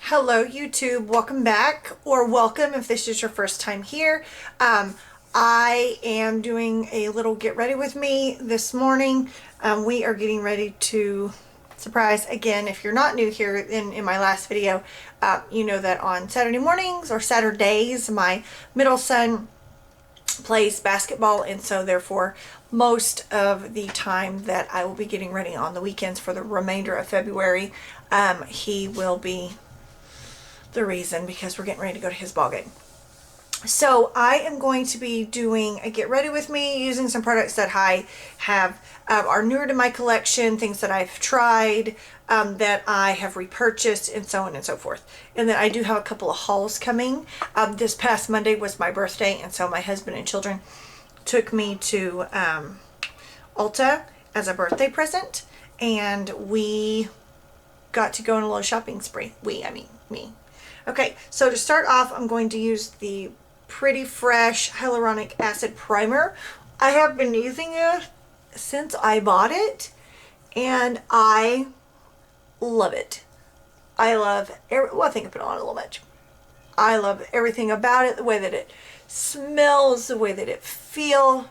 Hello YouTube, welcome back, or welcome if this is your first time here. I am doing a little get ready with me this morning. We are getting ready to surprise again. If you're not new here, in my last video, you know that on Saturday mornings or Saturdays my middle son plays basketball, and so therefore most of the time that I will be getting ready on the weekends for the remainder of February, he will be the reason, because we're getting ready to go to his ball game. So I am going to be doing a get ready with me using some products that I have are newer to my collection, things that I've tried, that I have repurchased, and so on and so forth. And then I do have a couple of hauls coming. This past Monday was my birthday, and so my husband and children took me to Ulta as a birthday present, and we got to go on a little shopping spree. I mean me. Okay, so to start off, I'm going to use the Pretty Fresh Hyaluronic Acid Primer. I have been using it since I bought it, and I love it. I love, well, I think I put it on a little much. I love everything about it, the way that it smells, the way that it feels.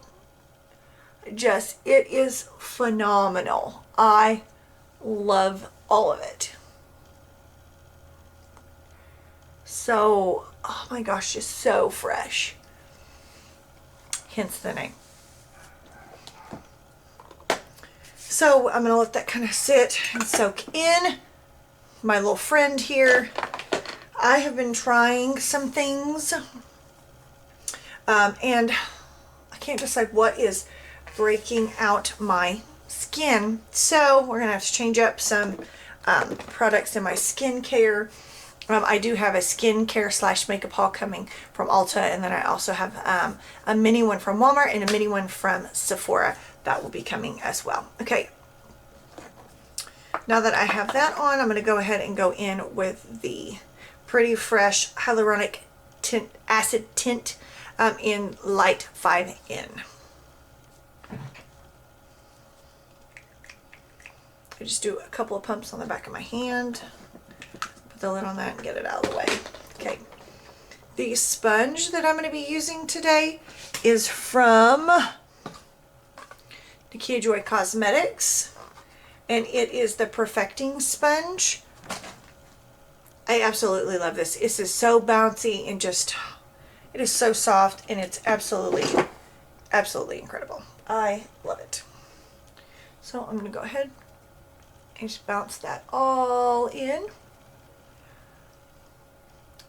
Just, it is phenomenal. I love all of it. So, oh my gosh, just so fresh. Hence the name. So I'm going to let that kind of sit and soak in. My little friend here, I have been trying some things, and I can't decide what is breaking out my skin. So we're going to have to change up some products in my skincare. I do have a skincare / makeup haul coming from Ulta, and then I also have a mini one from Walmart and a mini one from Sephora that will be coming as well. Okay, now that I have that on, I'm going to go ahead and go in with the Pretty Fresh Hyaluronic Acid Tint in Light 5N. I just do a couple of pumps on the back of my hand. Put the lid on that and get it out of the way. Okay. The sponge that I'm going to be using today is from Nikkia Joy Cosmetics, and it is the Perfecting Sponge. I absolutely love this. This is so bouncy and just, it is so soft, and it's absolutely incredible. I love it. So I'm going to go ahead and just bounce that all in.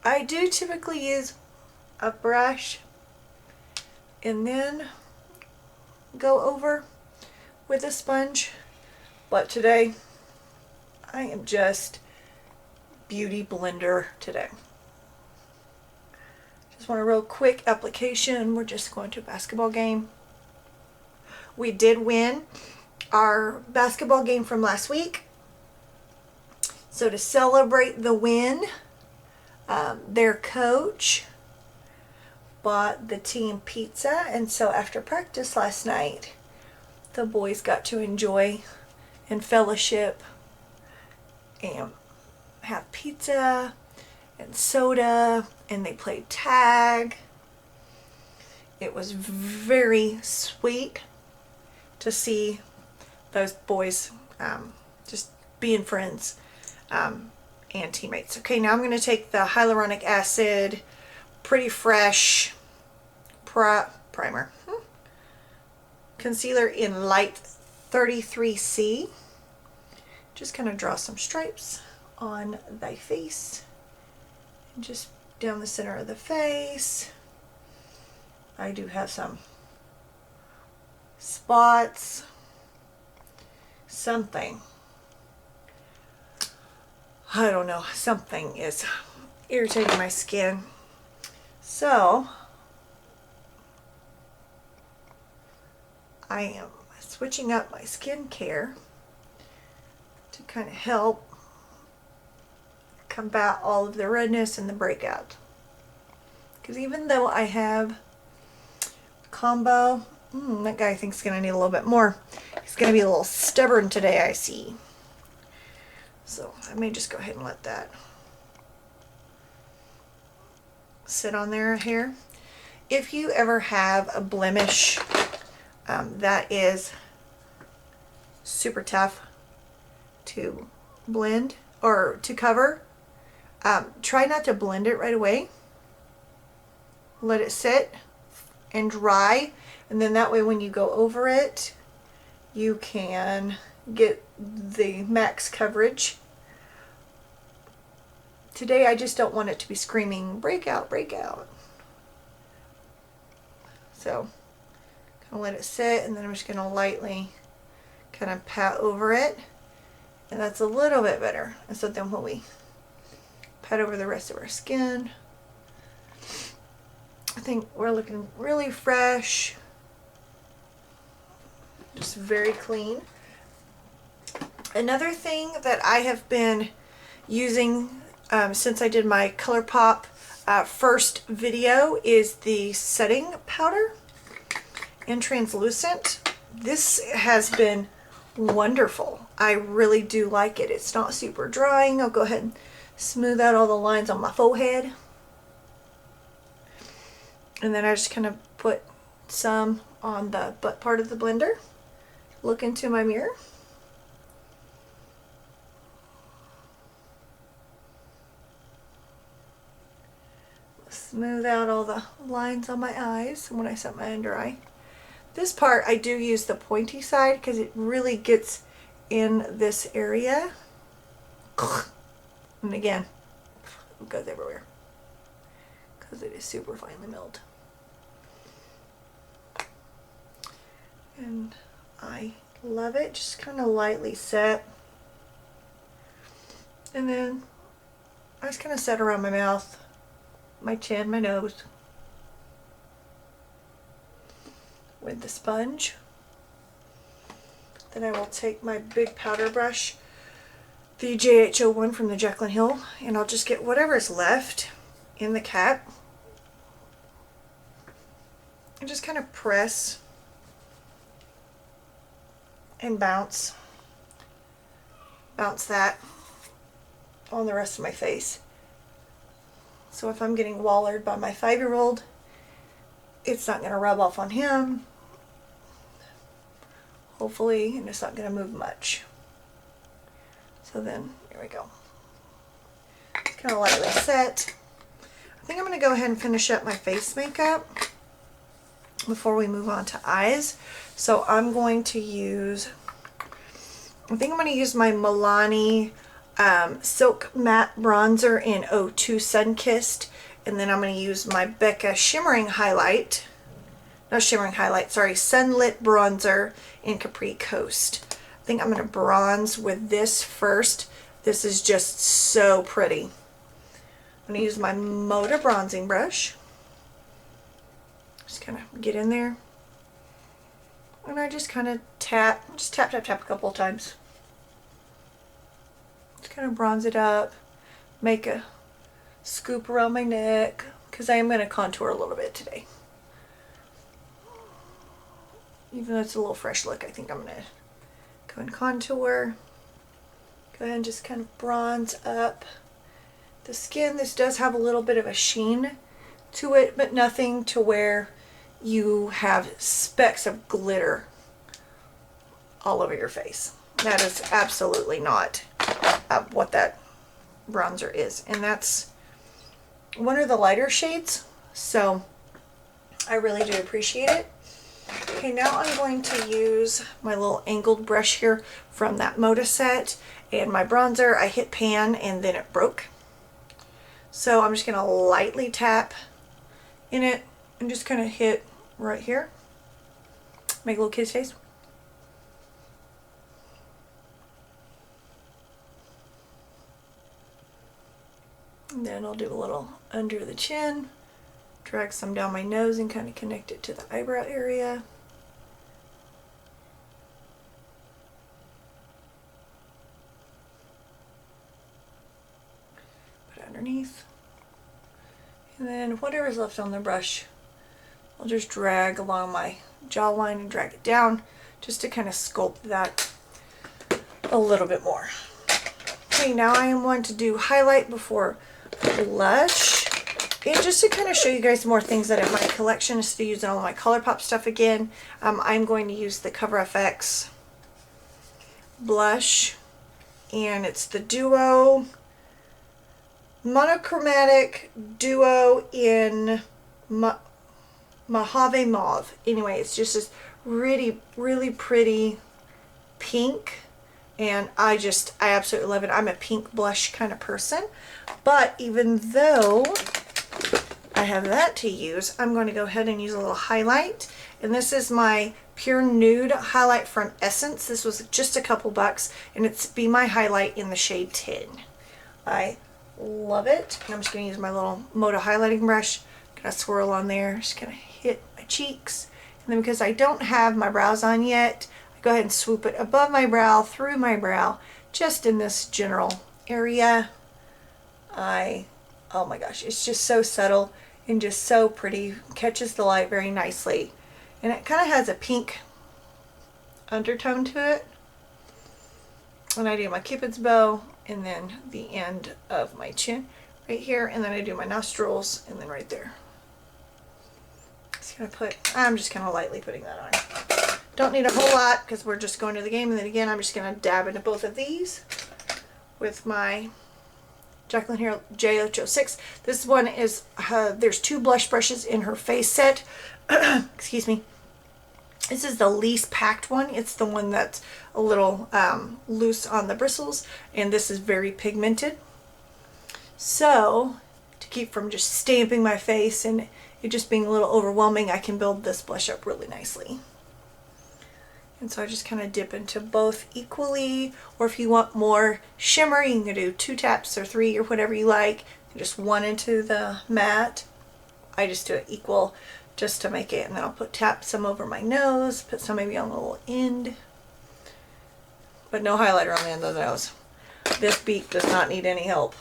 I do typically use a brush and then go over with a sponge, but today I am just beauty blender today. Just want a real quick application. We're just going to a basketball game. We did win our basketball game from last week, so to celebrate the win, their coach bought the team pizza, and so after practice last night, the boys got to enjoy and fellowship and have pizza and soda, and they played tag. It was very sweet to see those boys just being friends and teammates. Okay, now I'm going to take the Hyaluronic Acid Pretty Fresh Primer. Concealer in Light 33C. Just kind of draw some stripes on thy face. And just down the center of the face. I do have some spots. Something. I don't know, something is irritating my skin. So I am switching up my skincare to kind of help combat all of the redness and the breakout. Because even though I have a combo, that guy thinks he's going to need a little bit more. He's going to be a little stubborn today, I see. So I may just go ahead and let that sit on their hair. If you ever have a blemish that is super tough to blend or to cover, try not to blend it right away. Let it sit and dry, and then that way when you go over it, you can get the max coverage. Today I just don't want it to be screaming, breakout, breakout. So kind of let it sit, and then I'm just going to lightly kind of pat over it, and that's a little bit better. And so then when we pat over the rest of our skin, I think we're looking really fresh, just very clean. Another thing that I have been using since I did my Colourpop first video is the setting powder in translucent. This has been wonderful. I really do like it. It's not super drying. I'll go ahead and smooth out all the lines on my forehead. And then I just kind of put some on the butt part of the blender. Look into my mirror. Smooth out all the lines on my eyes when I set my under eye. This part I do use the pointy side because it really gets in this area. And again, it goes everywhere because it is super finely milled. And I love it. Just kind of lightly set. And then I just kind of set around my mouth, my chin, my nose with the sponge. Then I will take my big powder brush, the JH01 from the Jaclyn Hill, and I'll just get whatever is left in the cap and just kind of press and bounce that on the rest of my face. So if I'm getting wallered by my 5-year-old, it's not going to rub off on him, hopefully, and it's not going to move much. So then, here we go. It's kind of lightly set. I think I'm going to go ahead and finish up my face makeup before we move on to eyes. So I'm going to use, I think I'm going to use my Milani Silk Matte Bronzer in 02 Sunkissed, and then I'm going to use my Becca Shimmering Highlight, not Shimmering Highlight, sorry, Sunlit Bronzer in Capri Coast. I think I'm going to bronze with this first. This is just so pretty. I'm going to use my Mauve bronzing brush. Just kind of get in there. And I just kind of tap a couple of times. Just kind of bronze it up, make a scoop around my neck, because I am going to contour a little bit today. Even though it's a little fresh look, I think I'm going to go and contour. Go ahead and just kind of bronze up the skin. This does have a little bit of a sheen to it, but nothing to where you have specks of glitter all over your face. That is absolutely not what that bronzer is, and that's one of the lighter shades, so I really do appreciate it. Okay, now I'm going to use my little angled brush here from that Moda set, and my bronzer, I hit pan and then it broke, so I'm just going to lightly tap in it and just kind of hit right here, make a little kid's face. And then I'll do a little under the chin, drag some down my nose and kind of connect it to the eyebrow area. Put it underneath. And then whatever's left on the brush, I'll just drag along my jawline and drag it down just to kind of sculpt that a little bit more. Okay, now I am going to do highlight before blush. And just to kind of show you guys more things that are in my collection, instead of using all of my Colourpop stuff again, I'm going to use the Cover FX blush, and it's the Duo Monochromatic Duo in Mojave Mauve. Anyway, it's just this really, really pretty pink, and I absolutely love it. I'm a pink blush kind of person, but even though I have that to use, I'm going to go ahead and use a little highlight, and this is my Pure Nude highlight from Essence. This was just a couple bucks, and it's Be My Highlight in the shade 10. I love it. And I'm just going to use my little Moda highlighting brush, kind of swirl on there, just going to hit my cheeks, and then because I don't have my brows on yet, I go ahead and swoop it above my brow, through my brow, just in this general area. Oh my gosh, it's just so subtle and just so pretty, catches the light very nicely, and it kind of has a pink undertone to it. And I do my Cupid's bow, and then the end of my chin right here, and then I do my nostrils, and then right there. I'm just kind of lightly putting that on. Don't need a whole lot because we're just going to the game, and then again I'm just going to dab into both of these with my Jaclyn Hill J06. This one is, there's 2 blush brushes in her face set. Excuse me. This is the least packed one. It's the one that's a little loose on the bristles, and this is very pigmented. So, to keep from just stamping my face and it just being a little overwhelming, I can build this blush up really nicely. And so I just kind of dip into both equally, or if you want more shimmer, you can do 2 taps or 3 or whatever you like. Just 1 into the matte. I just do it equal just to make it, and then I'll tap some over my nose, put some maybe on the little end, but no highlighter on the end of the nose. This beak does not need any help.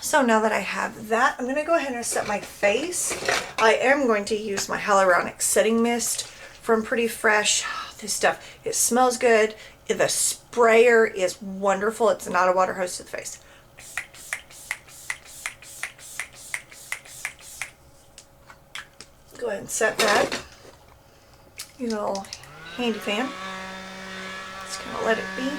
So now that I have that, I'm going to go ahead and set my face. I am going to use my Hyaluronic Setting Mist from Pretty Fresh. This stuff, it smells good. The sprayer is wonderful. It's not a water hose to the face. Go ahead and set that. Use a little handy fan. Just kind of let it be.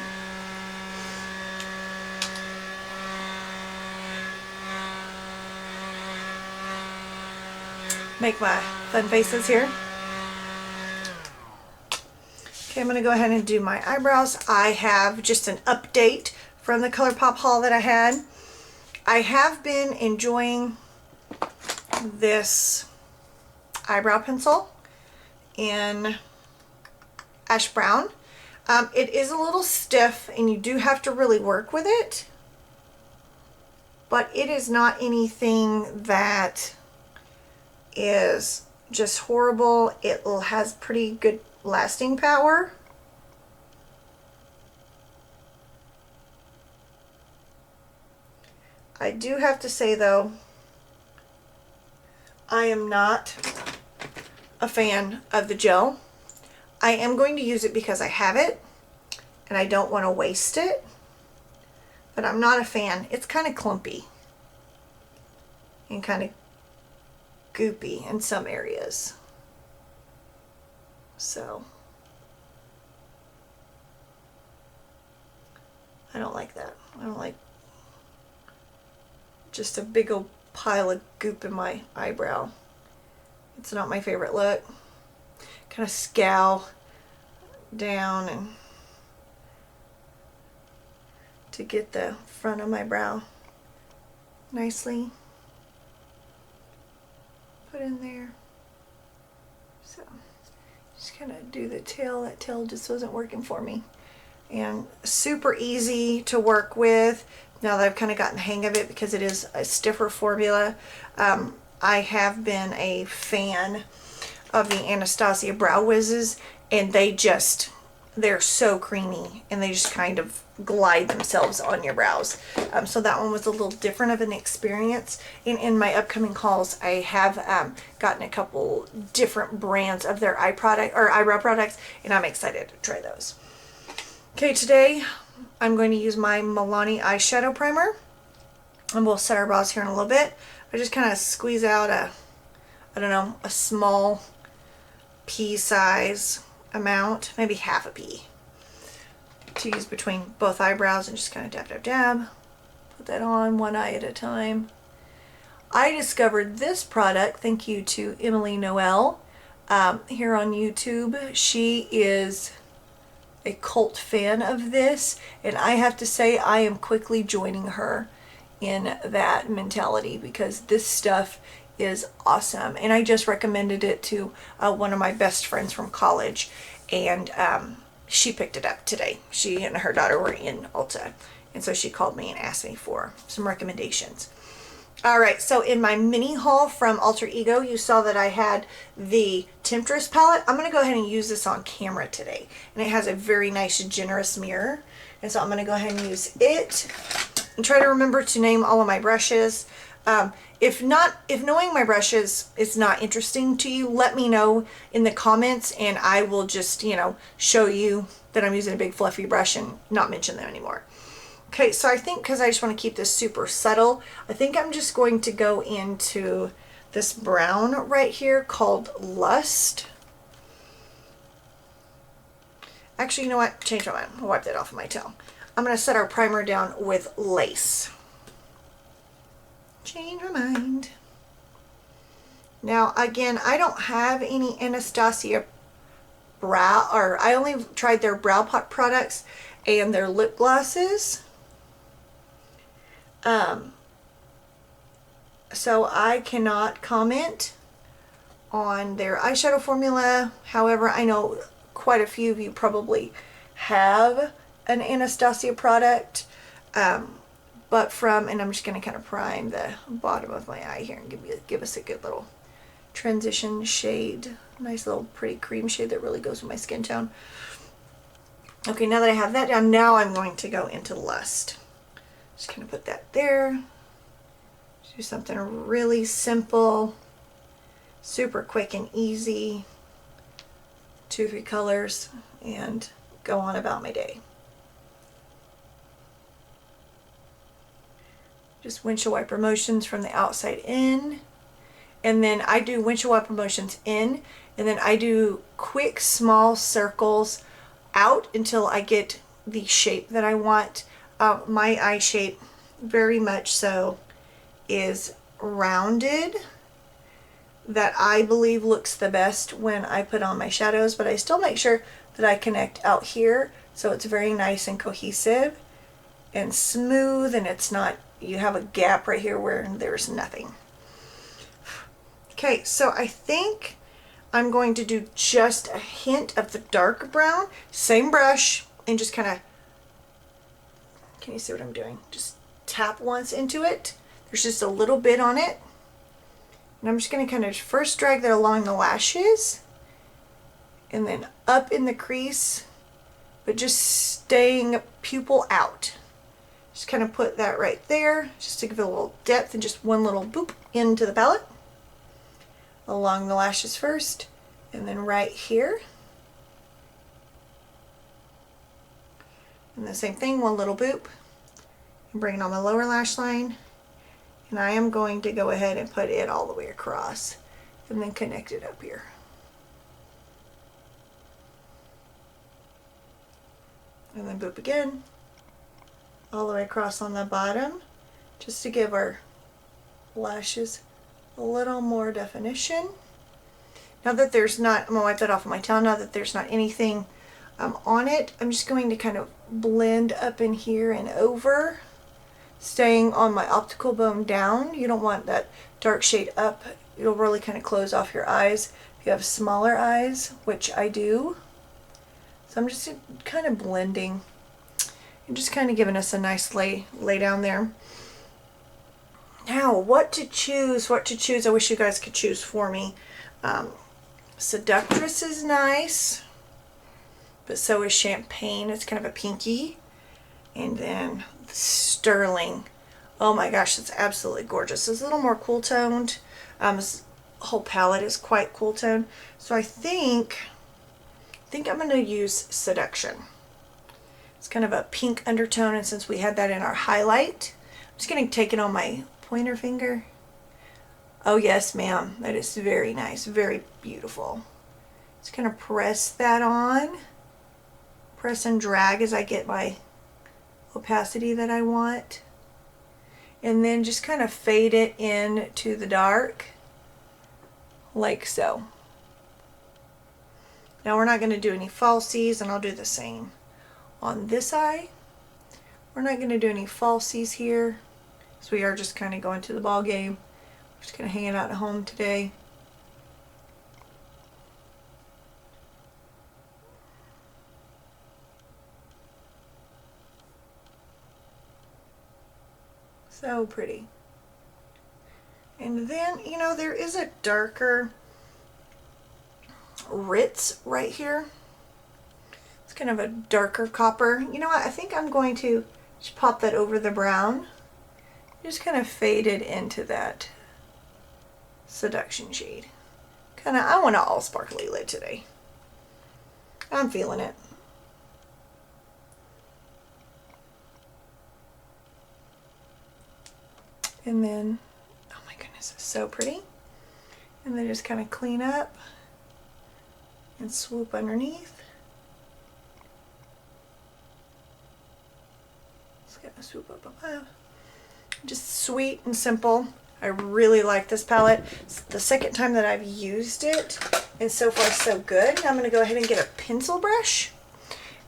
Make my fun faces here. Okay, I'm going to go ahead and do my eyebrows. I have just an update from the Colourpop haul that I had. I have been enjoying this eyebrow pencil in ash brown. It is a little stiff and you do have to really work with it, but it is not anything that is just horrible. It has pretty good lasting power. I do have to say though, I am not a fan of the gel. I am going to use it because I have it and I don't want to waste it, but I'm not a fan. It's kind of clumpy and kind of goopy in some areas. So I don't like that. I don't like just a big old pile of goop in my eyebrow. It's not my favorite look. Kind of scowl down and to get the front of my brow nicely put in there. So just kind of do the tail. That tail just wasn't working for me. And super easy to work with now that I've kind of gotten the hang of it because it is a stiffer formula. I have been a fan of the Anastasia Brow Wizzes, and they're so creamy and they just kind of glide themselves on your brows. So that one was a little different of an experience. In my upcoming hauls, I have gotten a couple different brands of their eyebrow products, and I'm excited to try those. Okay, today I'm going to use my Milani eyeshadow primer. And we'll set our brows here in a little bit. I just kind of squeeze out a, I don't know, a small pea size amount, maybe half a pea, to use between both eyebrows and just kind of dab, dab, dab. Put that on one eye at a time. I discovered this product, thank you to Emily Noel, here on YouTube. She is a cult fan of this, and I have to say I am quickly joining her in that mentality because this stuff is awesome. And I just recommended it to one of my best friends from college, and she picked it up today. She and her daughter were in Ulta, and so she called me and asked me for some recommendations. All right, so in my mini haul from Alter Ego, you saw that I had the Temptress palette. I'm going to go ahead and use this on camera today. And it has a very nice, generous mirror. And so I'm going to go ahead and use it. And try to remember to name all of my brushes. If knowing my brushes is not interesting to you, let me know in the comments. And I will just, show you that I'm using a big fluffy brush and not mention them anymore. Okay, so I think because I just want to keep this super subtle, I think I'm just going to go into this brown right here called Lust. Actually, you know what? Change my mind. I'll wipe that off of my tail. I'm going to set our primer down with Lace. Change my mind. Now, again, I don't have any Anastasia brow, or I only tried their brow pot products and their lip glosses. So I cannot comment on their eyeshadow formula. However, I know quite a few of you probably have an Anastasia product, but and I'm just going to kind of prime the bottom of my eye here and give us a good little transition shade. Nice little pretty cream shade that really goes with my skin tone. Okay, now that I have that down, now I'm going to go into Lust. Just kind of put that there. Do something really simple, super quick and easy. 2 or 3 colors and go on about my day. Just windshield wiper motions from the outside in. And then I do windshield wiper motions in, and then I do quick small circles out until I get the shape that I want. My eye shape very much so is rounded. That I believe looks the best when I put on my shadows, but I still make sure that I connect out here so it's very nice and cohesive and smooth, and it's not, you have a gap right here where there's nothing. Okay, so I think I'm going to do just a hint of the dark brown, same brush, and just kind of, can you see what I'm doing? Just tap once into it. There's just a little bit on it. And I'm just going to kind of first drag that along the lashes and then up in the crease, but just staying pupil out. Just kind of put that right there just to give it a little depth and just one little boop into the palette. Along the lashes first, and then right here. And the same thing, one little boop. And bring it on my lower lash line. And I am going to go ahead and put it all the way across and then connect it up here. And then boop again, all the way across on the bottom, just to give our lashes a little more definition. Now that there's not, I'm going to wipe that off of my tail, now that there's not anything on it, I'm just going to kind of blend up in here and over, staying on my optical bone down. You don't want that dark shade up. It'll really kind of close off your eyes if you have smaller eyes, which I do. So I'm just kind of blending and just kind of giving us a nice lay down there. Now, what to choose? I wish you guys could choose for me. Seductress is nice, but so is Champagne. It's kind of a pinky. And then Sterling. Oh my gosh, it's absolutely gorgeous. It's a little more cool toned. This whole palette is quite cool toned. So I think I'm going to use Seduction. It's kind of a pink undertone, and since we had that in our highlight, just going to take it on my pointer finger. Oh yes, ma'am. That is very nice. Very beautiful. Just going to press that on. Press and drag as I get my opacity that I want. And then just kind of fade it into the dark. Like so. Now we're not going to do any falsies, and I'll do the same on this eye. We're not going to do any falsies here. So we are just kind of going to the ball game. We're just kind of hanging out at home today. So pretty. And then, you know, there is a darker Ritz right here. It's kind of a darker copper. You know what? I think I'm going to just pop that over the brown. Just kind of fade it into that seduction shade. Kind of, I want an all sparkly lid today. I'm feeling it. And then, oh my goodness, it's so pretty. And then just kind of clean up and swoop underneath. Just gonna swoop up above. Just sweet and simple. I really like this palette. It's the second time that I've used it, and so far so good. Now I'm going to go ahead and get a pencil brush,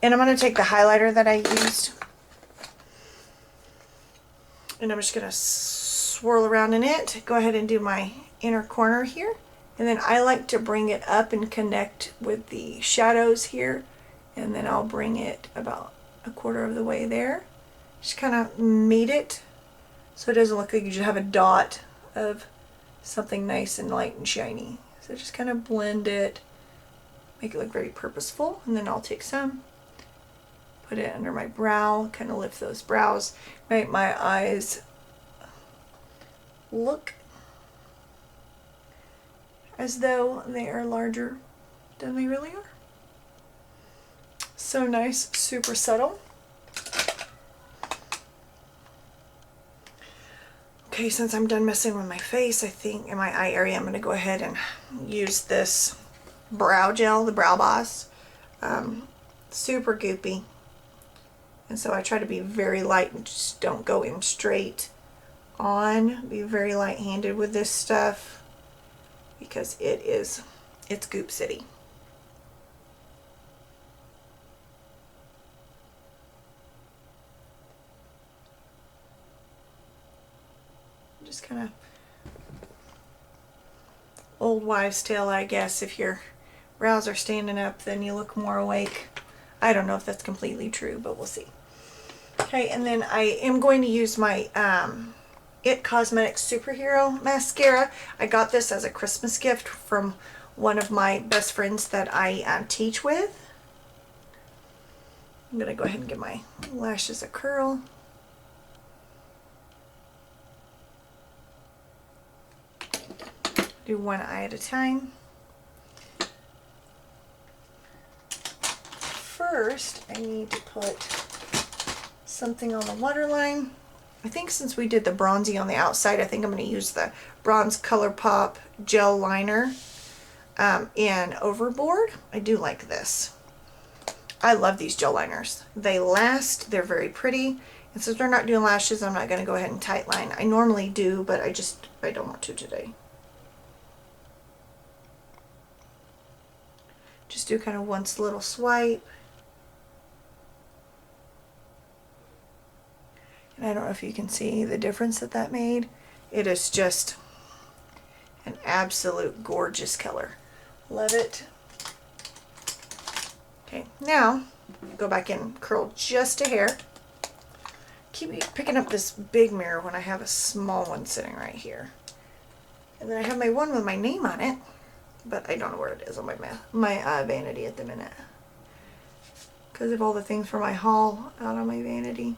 and I'm going to take the highlighter that I used, and I'm just going to swirl around in it. Go ahead and do my inner corner here, and then I like to bring it up and connect with the shadows here, and then I'll bring it about a quarter of the way there. Just kind of meet it so it doesn't look like you just have a dot of something nice and light and shiny. So just kind of blend it, make it look very purposeful, and then I'll take some, put it under my brow, kind of lift those brows, make my eyes look as though they are larger than they really are. So nice, super subtle. Okay, since I'm done messing with my face, I think in my eye area I'm going to go ahead and use this brow gel, the Brow Boss. Super goopy. And so I try to be very light and just don't go in straight on. Be very light-handed with this stuff because it's Goop City. Just kind of old wives' tale, I guess. If your brows are standing up, then you look more awake. I don't know if that's completely true, but we'll see. Okay, and then I am going to use my It Cosmetics Superhero Mascara. I got this as a Christmas gift from one of my best friends that I teach with. I'm going to go ahead and give my lashes a curl. Do one eye at a time. First, I need to put something on the waterline. I think since we did the bronzy on the outside, I think I'm going to use the Bronze Colourpop gel liner in Overboard. I do like this. I love these gel liners. They last, they're very pretty. And since we're not doing lashes, I'm not going to go ahead and tight line. I normally do, but I don't want to today. Just do kind of one little swipe. And I don't know if you can see the difference that made. It is just an absolute gorgeous color. Love it. Okay, now go back in and curl just a hair. Keep picking up this big mirror when I have a small one sitting right here. And then I have my one with my name on it, but I don't know where it is on my vanity at the minute because of all the things for my haul out on my vanity.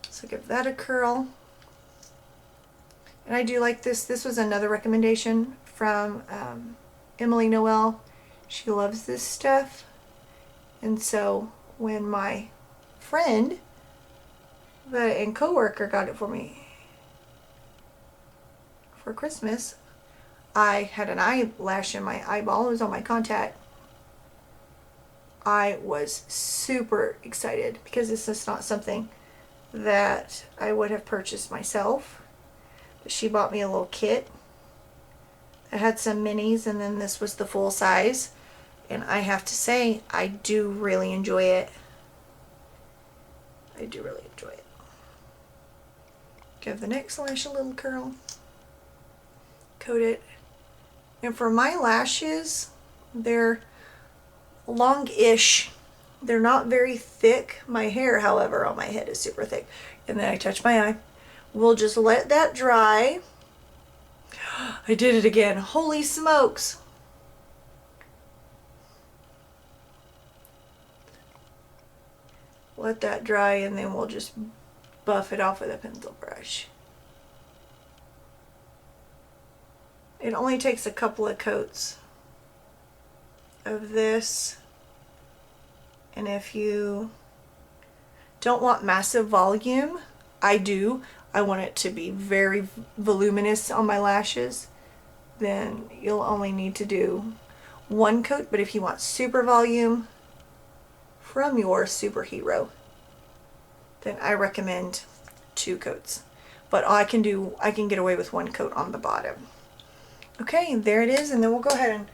So give that a curl. And I do like this. This was another recommendation from Emily Noel. She loves this stuff. And so when my friend and co-worker got it for me for Christmas. I had an eyelash in my eyeball. It was on my contact. I was super excited because this is not something that I would have purchased myself. But she bought me a little kit that had some minis, and then this was the full size. And I have to say, I do really enjoy it. I do really enjoy it. Give the next lash a little curl. Coat it. And for my lashes, they're long-ish. They're not very thick. My hair, however, on my head is super thick. And then I touch my eye. We'll just let that dry. I did it again. Holy smokes. Let that dry, and then we'll just buff it off with a pencil brush. It only takes a couple of coats of this. And if you don't want massive volume, I do. I want it to be very voluminous on my lashes. Then you'll only need to do one coat. But if you want super volume from your superhero, then I recommend 2 coats. But I can get away with 1 coat on the bottom. Okay, there it is. And then we'll go ahead and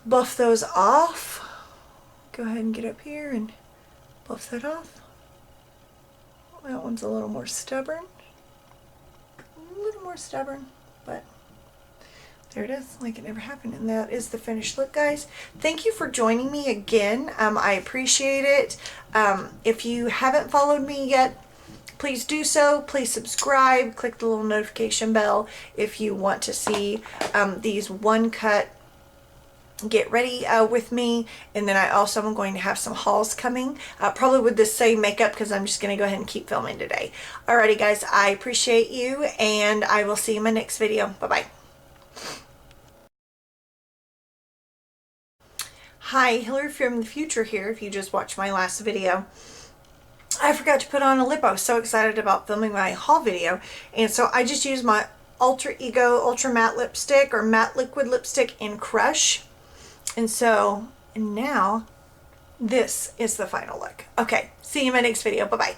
buff those off. Go ahead and get up here and buff that off. That one's a little more stubborn. A little more stubborn, but there it is, like it never happened. And that is the finished look, guys. Thank you for joining me again. I appreciate it. If you haven't followed me yet, please do so. Please subscribe. Click the little notification bell if you want to see these one cut get ready with me. And then I also am going to have some hauls coming, probably with the same makeup, because I'm just going to go ahead and keep filming today. Alrighty guys, I appreciate you, and I will see you in my next video. Bye bye. Hi, Hillary from the future here. If you just watched my last video, I forgot to put on a lip. I was so excited about filming my haul video, and so I just used my Alter Ego Ultra Matte Lipstick, or Matte Liquid Lipstick in Crush. And so now this is the final look. Okay, see you in my next video. Bye bye.